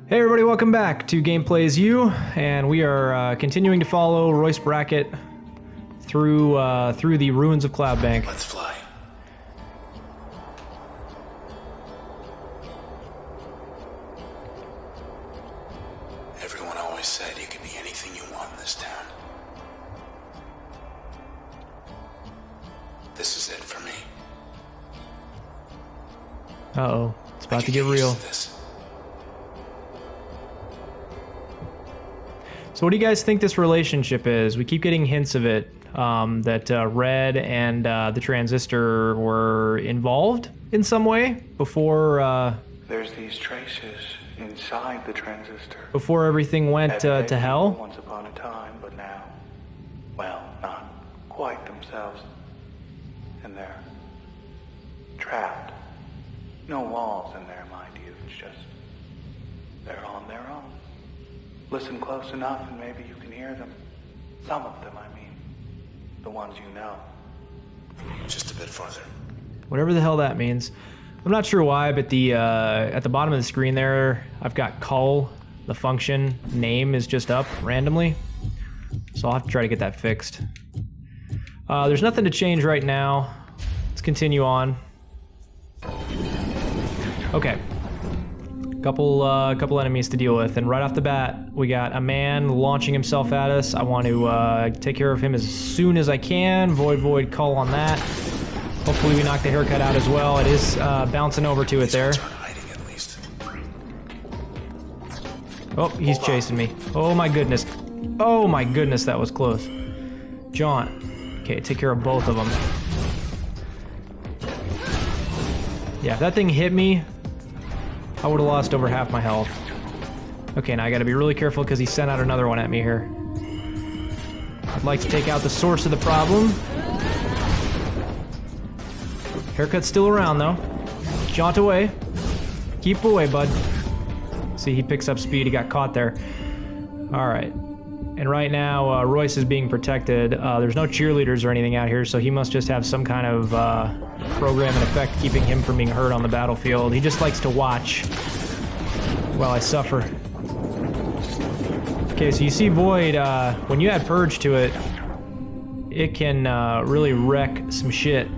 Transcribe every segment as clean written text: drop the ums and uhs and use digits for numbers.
Hey everybody, welcome back to GamePlaysYOU, and we are continuing to follow Royce Brackett through the ruins of Cloudbank. Let's fly. Everyone always said you could be anything you want in this town. This is it for me. Uh-oh, it's about to get real. So what do you guys think this relationship is? We keep getting hints of it, that Red and the Transistor were involved in some way before... There's these traces inside the Transistor. Before everything went to hell? Once upon a time, but now, well, not quite themselves. And they're trapped. No walls in there, mind you. It's just, they're on their own. Listen close enough and maybe you can hear them. Some of them, I mean. The ones you know. Just a bit farther. Whatever the hell that means. I'm not sure why, but the at the bottom of the screen there, I've got call. The function name is just up randomly. So I'll have to try to get that fixed. There's nothing to change right now. Let's continue on. Okay. Couple enemies to deal with, and right off the bat, we got a man launching himself at us. I want to take care of him as soon as I can. Void, call on that. Hopefully we knock the haircut out as well. It is bouncing over to it there. Oh, he's chasing me. Oh my goodness. Oh my goodness, that was close. John. Okay, take care of both of them. Yeah, if that thing hit me, I would have lost over half my health. Okay, now I gotta be really careful because he sent out another one at me here. I'd like to take out the source of the problem. Haircut's still around though. Jaunt away. Keep away, bud. See, he picks up speed. He got caught there. Alright. And right now, Royce is being protected. There's no cheerleaders or anything out here, so he must just have some kind of program in effect keeping him from being hurt on the battlefield. He just likes to watch while I suffer. Okay, so you see Void, when you add Purge to it, it can really wreck some shit.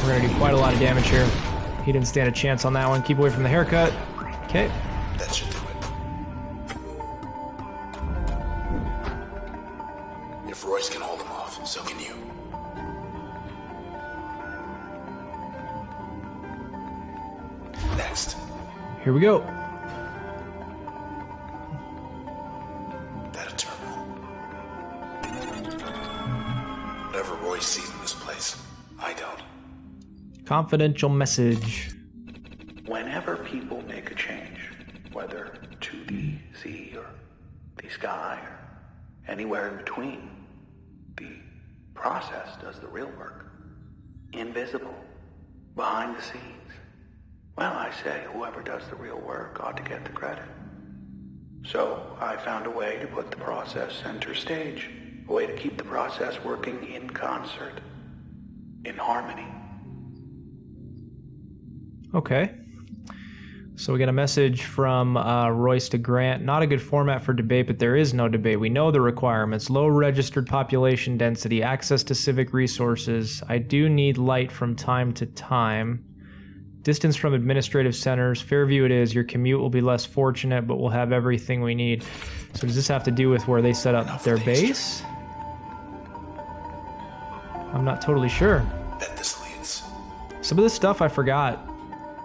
We're gonna do quite a lot of damage here. He didn't stand a chance on that one. Keep away from the haircut. Okay. That should do it. If Royce can hold him off, so can you. Next. Here we go. That a terminal. Whatever Royce sees in this place, I don't. Confidential message. Whenever people make a change, whether to the sea or the sky or anywhere in between, the process does the real work. Invisible. Behind the scenes. Well, I say whoever does the real work ought to get the credit. So I found a way to put the process center stage. A way to keep the process working in concert. In harmony. Okay. So we got a message from Royce to Grant. Not a good format for debate, but there is no debate. We know the requirements. Low registered population density, access to civic resources. I do need light from time to time. Distance from administrative centers. Fairview it is. Your commute will be less fortunate, but we'll have everything we need. So does this have to do with where they set up their base? I'm not totally sure. Bet this leads. Some of this stuff I forgot.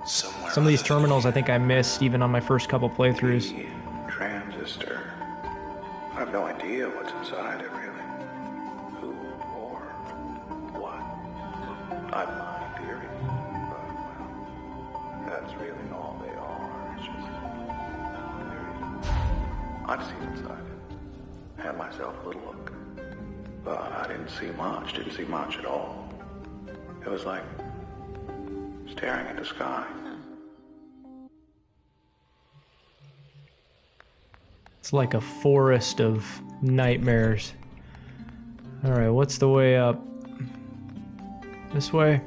Somewhere. Some of these terminals I think I missed even on my first couple playthroughs. The Transistor. I have no idea what's inside it, really. Who or what. I've my theories, but, well, that's really all they are. It's just theories. I've seen inside it. Had myself a little look. But I didn't see much at all. It was like staring at the sky. It's like a forest of nightmares. Alright, what's the way up? This way?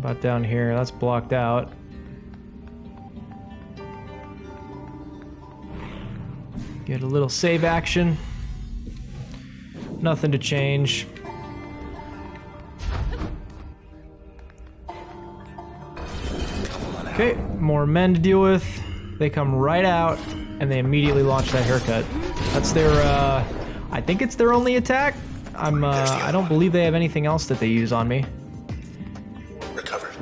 About down here, that's blocked out. Get a little save action. Nothing to change. Okay, more men to deal with. They come right out and they immediately launch that haircut. That's their, I think it's their only attack. I don't believe they have anything else that they use on me. Recovered.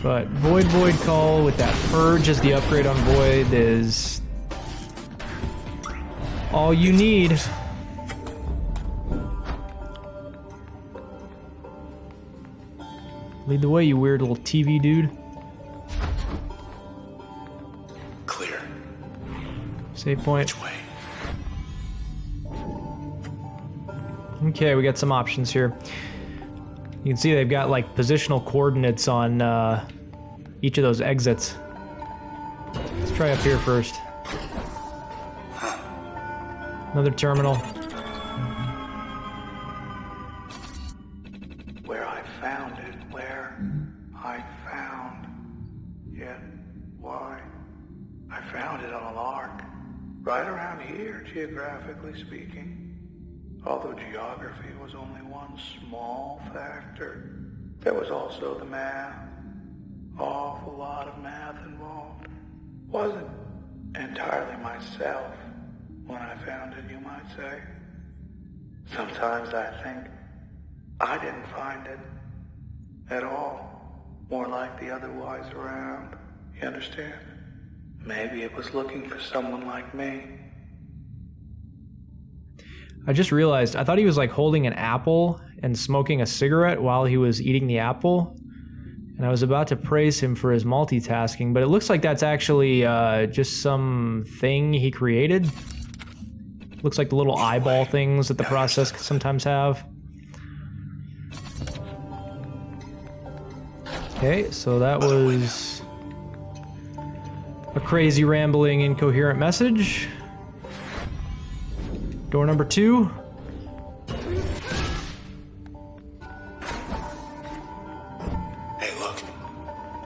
But Void Call with that Purge as the upgrade on Void is all you need. Lead the way, you weird little TV dude. Clear. Save point. Which way? Okay, we got some options here. You can see they've got like positional coordinates on each of those exits. Let's try up here first. Another terminal. Where I found it, where I found it, why I found it on a lark. Right around here, geographically speaking. Although geography was only one small factor, there was also the math. Awful lot of math involved. Wasn't entirely myself when I found it, you might say. Sometimes I think I didn't find it at all. More like the otherwise around. You understand? Maybe it was looking for someone like me. I just realized, I thought he was like holding an apple and smoking a cigarette while he was eating the apple. And I was about to praise him for his multitasking, but it looks like that's actually just some thing he created. Looks like the little eyeball things that the process sometimes have. Okay, so that was a crazy, rambling, incoherent message. Door number 2. Hey, look.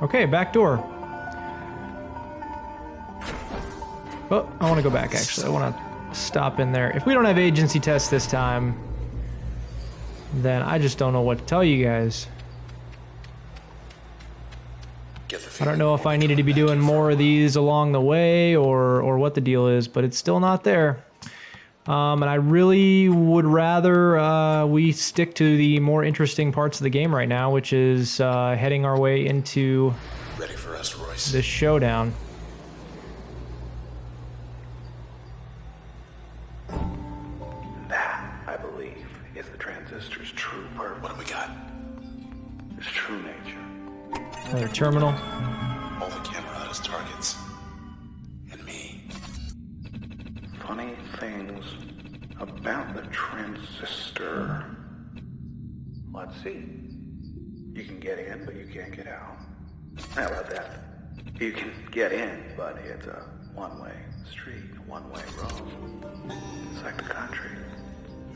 Okay, back door. Oh, I want to go back actually. I want to stop in there. If we don't have agency test this time, then I just don't know what to tell you guys. I don't know if I needed to be doing more of these along the way or what the deal is, but it's still not there. And I really would rather we stick to the more interesting parts of the game right now, which is heading our way into Ready for us, Royce. this showdown. That, I believe, is the Transistor's true purpose. What do we got? Its true nature. Another terminal. All the camera as targets. And me. Funny things about the Transistor. Let's see. You can get in, but you can't get out. How about that? You can get in, but it's a one-way street, a one-way road. It's like the country.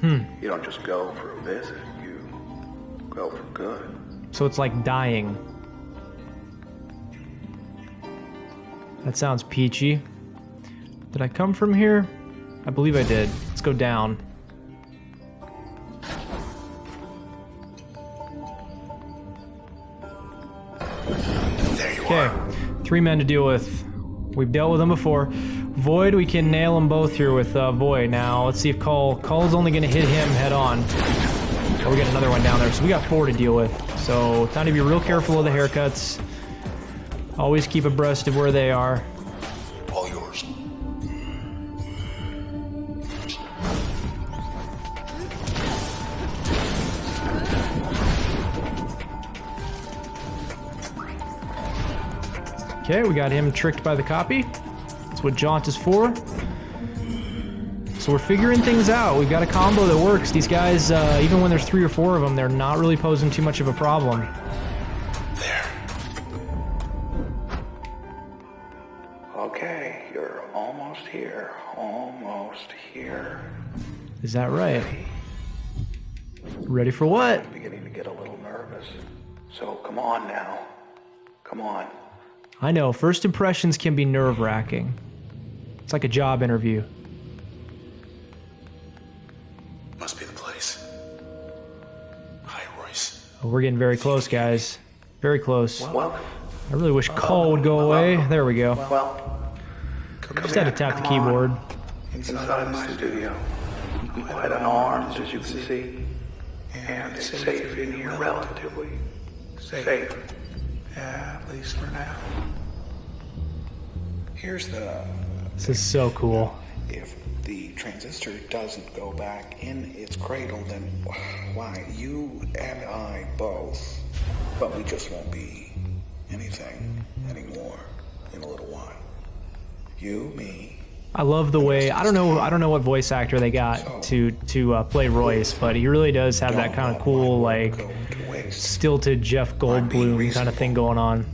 You don't just go for a visit, you go for good. So it's like dying. That sounds peachy. Did I come from here? I believe I did. Let's go down. There you Okay, are. 3 men to deal with. We've dealt with them before. Void, we can nail them both here with Void. Now, let's see if Cull's only going to hit him head on. Oh, we got another one down there. So we got 4 to deal with. So time to be real careful of the haircuts. Always keep abreast of where they are. All yours. Okay, we got him tricked by the copy. That's what Jaunt is for. So we're figuring things out. We've got a combo that works. These guys, even when there's 3 or 4 of them, they're not really posing too much of a problem. There. Okay, you're almost here. Almost here. Is that right? Ready for what? I'm beginning to get a little nervous. So come on now. Come on. I know, first impressions can be nerve-wracking. It's like a job interview. Must be the place. Hi, Royce. Oh, we're getting very close, guys. Very close. Welcome. I really wish Cole would go away. There we go. Well, Just had to tap the keyboard. inside my studio. Quite unarmed, as you can see. And it's safe in here, relatively. Safe. Yeah, at least for now. Here's the... This is so cool. If the transistor doesn't go back in its cradle, then why, you and I both, but we just won't be anything anymore in a little while. You, me. I love the way, I don't know what voice actor they got to play Royce, but he really does have that kind of cool, like, stilted Jeff Goldblum kind of thing going on.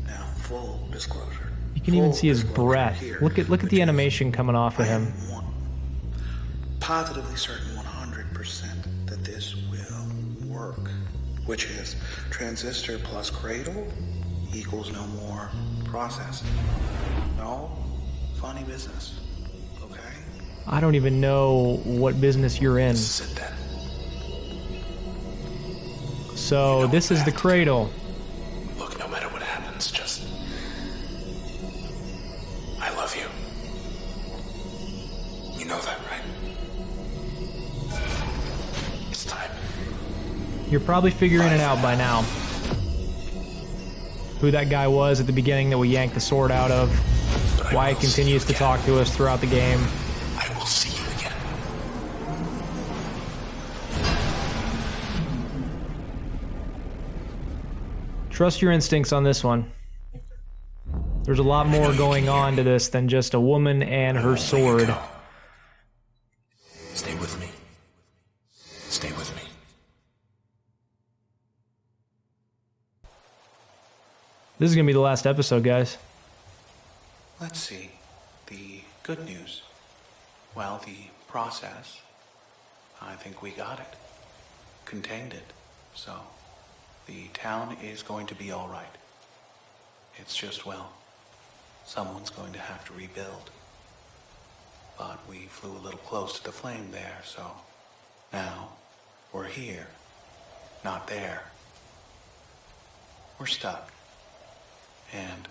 Now, full disclosure. You can even see his breath. Look at the animation coming off of him. Positively certain 100% that this will work, which is transistor plus cradle equals no more processing. No funny business, okay? I don't even know what business you're in. This is it then. So this is the cradle. Look, no matter what happens, just... I love you. You know that, right? It's time. You're probably figuring it out by now. Who that guy was at the beginning that we yanked the sword out of. Why it continues to talk to us throughout the game. I will see you again. Trust your instincts on this one. There's a lot more going on to this than just a woman and her sword. Stay with me. Stay with me. This is gonna be the last episode, guys. let's see. The good news. Well, the process. I think we got it. Contained it. So, the town is going to be all right. It's just, well, someone's going to have to rebuild. But we flew a little close to the flame there, so now we're here, not there. We're stuck. And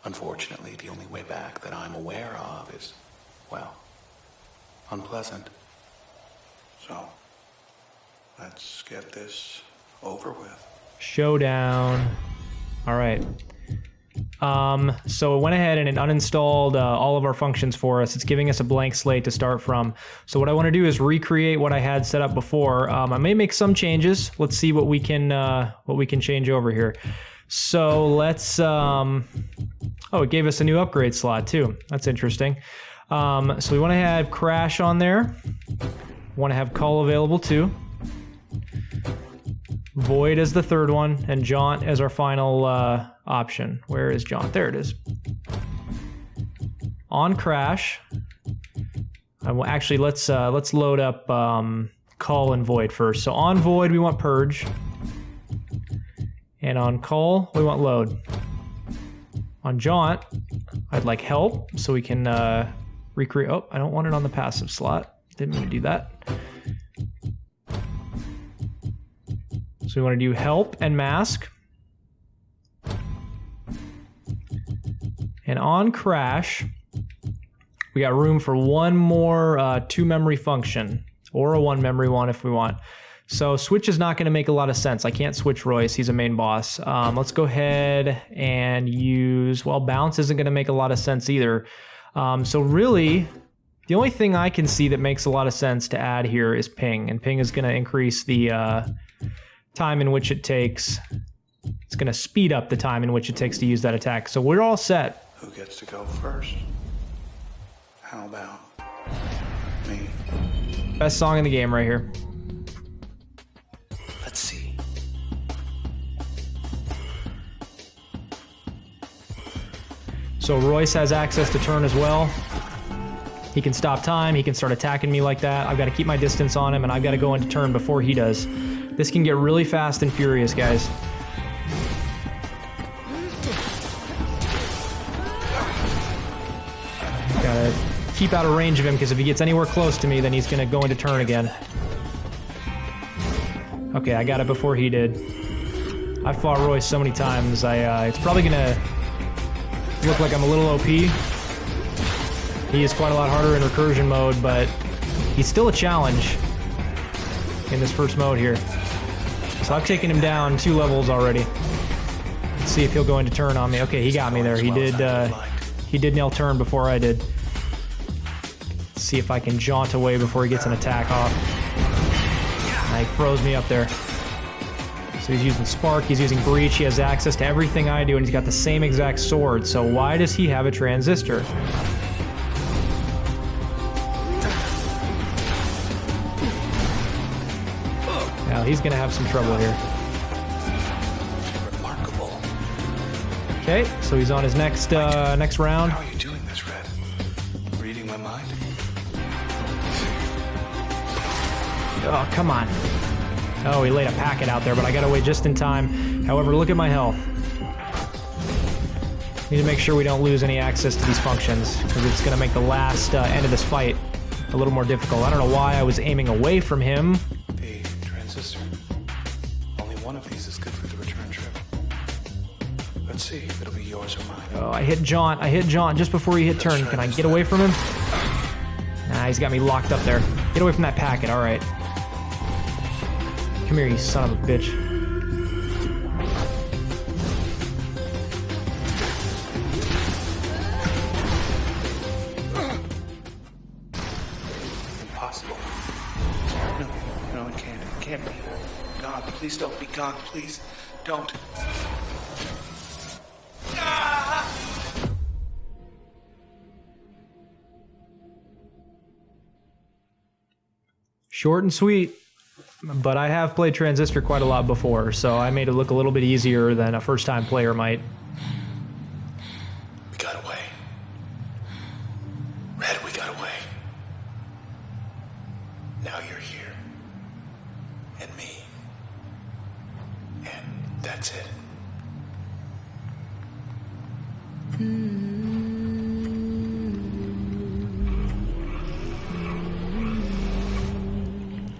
unfortunately, the only way back that I'm aware of is, well, unpleasant. So, let's get this over with. Showdown. All right. So it went ahead and it uninstalled all of our functions for us. It's giving us a blank slate to start from. So what I want to do is recreate what I had set up before. I may make some changes. Let's see what we can change over here. So let's. Oh, it gave us a new upgrade slot too. That's interesting. So we want to have Crash on there. Want to have Call available too. Void as the third one, and Jaunt as our final option. Where is Jaunt? There it is. On Crash. Actually, let's load up Call and Void first. So on Void, we want Purge. And on Call, we want Load. On Jaunt, I'd like Help, so we can recreate. Oh, I don't want it on the passive slot. Didn't mean to do that. So we want to do Help and Mask. And on Crash, we got room for one more 2-memory function, or a 1-memory one if we want. So switch is not going to make a lot of sense. I can't switch Royce. He's a main boss. Let's go ahead and use, well, Bounce isn't going to make a lot of sense either. So really, the only thing I can see that makes a lot of sense to add here is Ping. And Ping is going to increase the time in which it takes. It's going to speed up the time in which it takes to use that attack. So we're all set. Who gets to go first? How about me? Best song in the game right here. Let's see. So Royce has access to turn as well. He can stop time, he can start attacking me like that. I've got to keep my distance on him, and I've got to go into turn before he does. This can get really fast and furious, guys. Gotta keep out of range of him, because if he gets anywhere close to me, then he's gonna go into turn again. Okay, I got it before he did. I fought Royce so many times, it's probably gonna look like I'm a little OP. He is quite a lot harder in recursion mode, but he's still a challenge in this first mode here. So I've taken him down 2 levels already. Let's see if he'll go into turn on me. Okay, he got me there. He did nail turn before I did. Let's see if I can jaunt away before he gets an attack off. He froze me up there. So he's using Spark, he's using Breach, he has access to everything I do, and he's got the same exact sword. So why does he have a Transistor? Now he's gonna have some trouble here. Remarkable. Okay, so he's on his next next round. How are you doing this, Red? Reading my mind? Oh, come on. Oh, he laid a packet out there, but I got away just in time. However, look at my health. Need to make sure we don't lose any access to these functions, because it's going to make the last end of this fight a little more difficult. I don't know why I was aiming away from him. The Transistor. Only one of these is good for the return trip. Let's see if it'll be yours or mine. Oh, I hit Jaunt. I hit Jaunt just before he hit turn. Can I get away from him? Nah, he's got me locked up there. Get away from that packet, all right. Come here, you son of a bitch. Impossible. No, it can't. It can't be. God, please don't be God, please. Don't. Short and sweet. But I have played Transistor quite a lot before, so I made it look a little bit easier than a first-time player might. We got away. Red, we got away. Now you're here. And me. And that's it.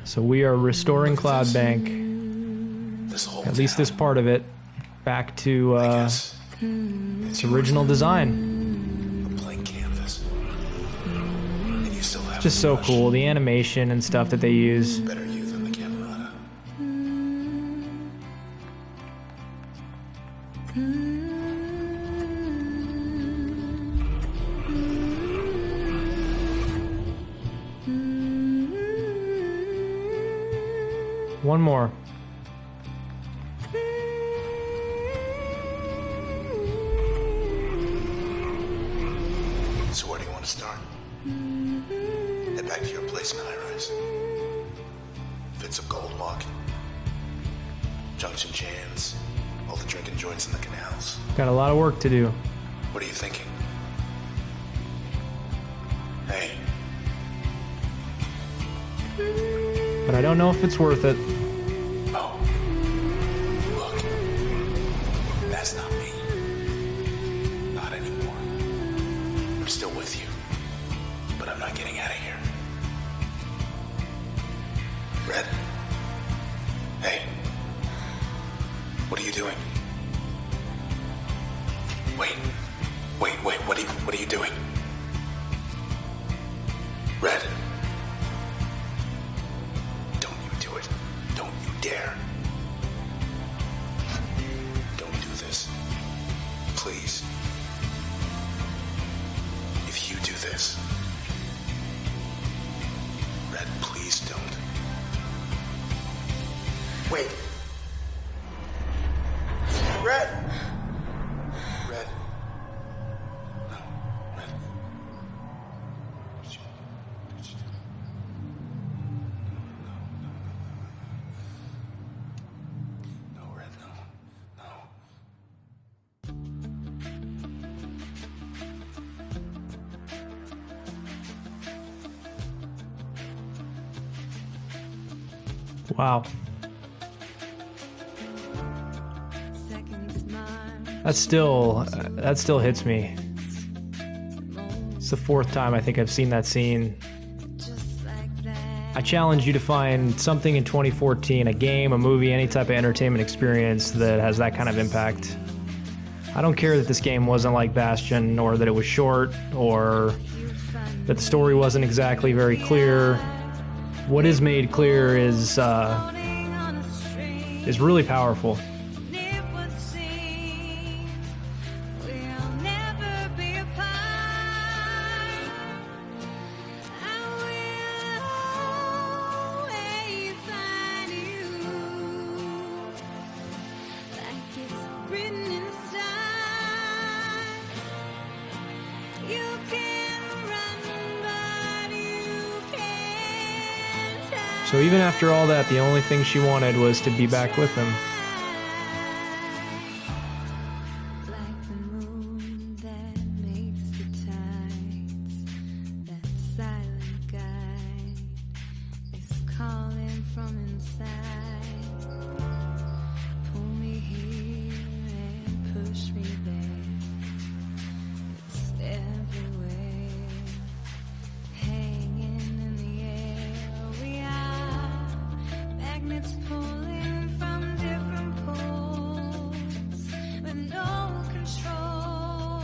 So we are restoring Cloud Bank, at least this part of it, back to its original design. A blank canvas. And you still have Just so cool, the animation and stuff that they use. better you than the Camerata. One more. So where do you want to start? Head back to your place in High Rise. Fits a gold lock. Junction jams. All the drinking joints in the canals. Got a lot of work to do. What are you thinking? Hey. But I don't know if it's worth it. Oh. Look. That's not me. Not anymore. I'm still with you. But I'm not getting out of here. Red. Hey. What are you doing? Wait. What are you doing? Red. Don't you do it. Don't you dare. Don't do this. Please. If you do this. Red, please don't. Wait. Red! Red. No, Red. No, Red, no. No. Wow. That still hits me. It's the 4th time I think I've seen that scene. I challenge you to find something in 2014, a game, a movie, any type of entertainment experience that has that kind of impact. I don't care that this game wasn't like Bastion, or that it was short, or that the story wasn't exactly very clear. What is made clear is really powerful. So even after all that, the only thing she wanted was to be back with him. Like the moon that makes the tides, that silent guide is calling from inside. Pull me here and push me there. It's everywhere, hanging in the air. We are magnets pulling from different poles with no control.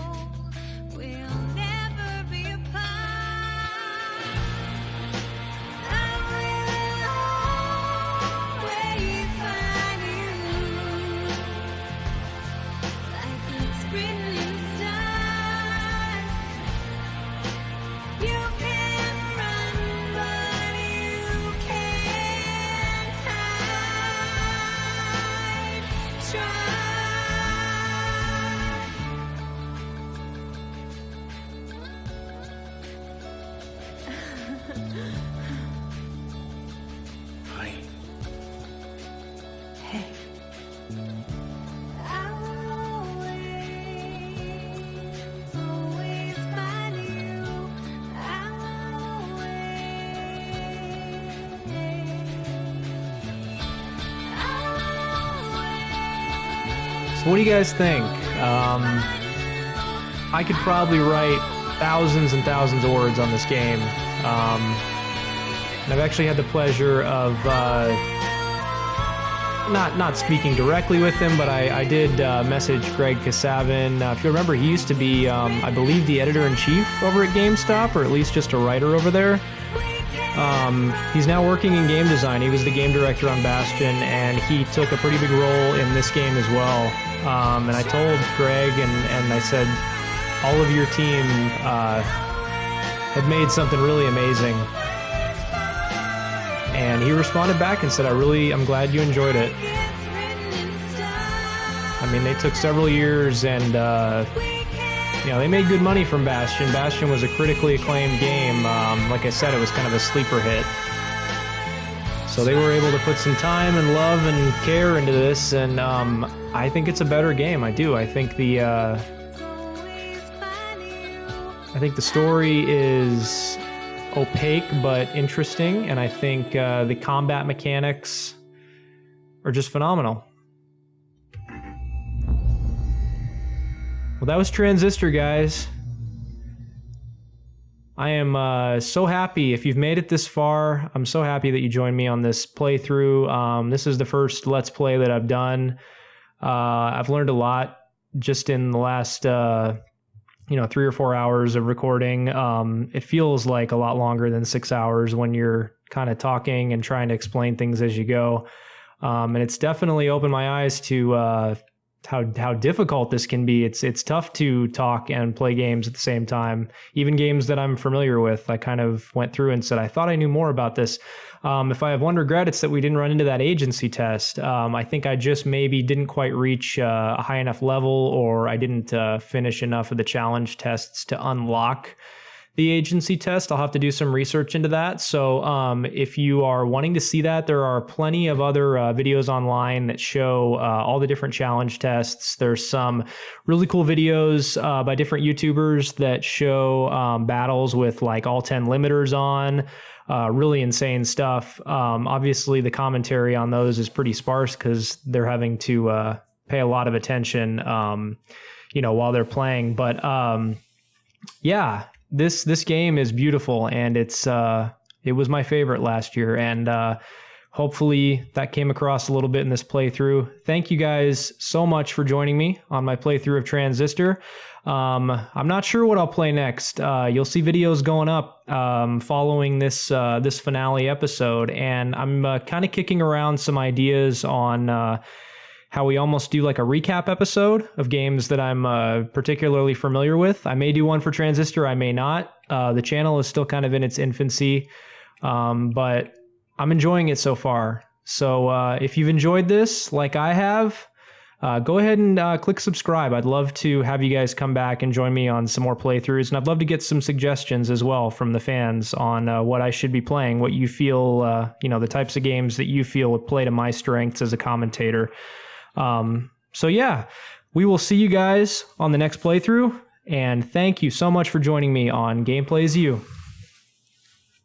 We'll never be apart. I will always find you, like it's written in stars. You can run, but you can't hide. Try. Hi. Hey. I will always find you. I will always. So what do you guys think? I could probably write thousands and thousands of words on this game. And I've actually had the pleasure of not speaking directly with him, but I did message Greg Kasavin. If you remember, he used to be, I believe, the editor-in-chief over at GameStop, or at least just a writer over there. He's now working in game design. He was the game director on Bastion, and he took a pretty big role in this game as well. And I told Greg, and I said, all of your team had made something really amazing. And he responded back and said, I'm glad you enjoyed it. I mean, they took several years, and they made good money from Bastion. Bastion was a critically acclaimed game. Like I said, it was kind of a sleeper hit. So they were able to put some time and love and care into this, and I think it's a better game. I do. I think the story is opaque but interesting, and I think the combat mechanics are just phenomenal. Well, that was Transistor, guys. I am so happy. If you've made it this far, I'm so happy that you joined me on this playthrough. This is the first Let's Play that I've done. I've learned a lot just in the last 3 or 4 hours of recording. It feels like a lot longer than 6 hours when you're kind of talking and trying to explain things as you go. And it's definitely opened my eyes to how difficult this can be. It's tough to talk and play games at the same time. Even games that I'm familiar with, I kind of went through and said, I thought I knew more about this. If I have one regret, it's that we didn't run into that agency test. I think I just maybe didn't quite reach a high enough level, or I didn't finish enough of the challenge tests to unlock the agency test. I'll have to do some research into that. So if you are wanting to see that, there are plenty of other videos online that show all the different challenge tests. There's some really cool videos by different YouTubers that show battles with like all 10 limiters on. Really insane stuff. Obviously, the commentary on those is pretty sparse because they're having to pay a lot of attention, while they're playing. But yeah, this game is beautiful, and it was my favorite last year, and hopefully that came across a little bit in this playthrough. Thank you guys so much for joining me on my playthrough of Transistor. I'm not sure what I'll play next. You'll see videos going up following this finale episode, and I'm kind of kicking around some ideas on how we almost do like a recap episode of games that I'm particularly familiar with. I may do one for Transistor, I may not. The channel is still kind of in its infancy, but I'm enjoying it so far. So if you've enjoyed this like I have, go ahead and click subscribe. I'd love to have you guys come back and join me on some more playthroughs, and I'd love to get some suggestions as well from the fans on what I should be playing, what you feel, the types of games that you feel would play to my strengths as a commentator. So yeah, we will see you guys on the next playthrough, and thank you so much for joining me on GamePlaysYOU.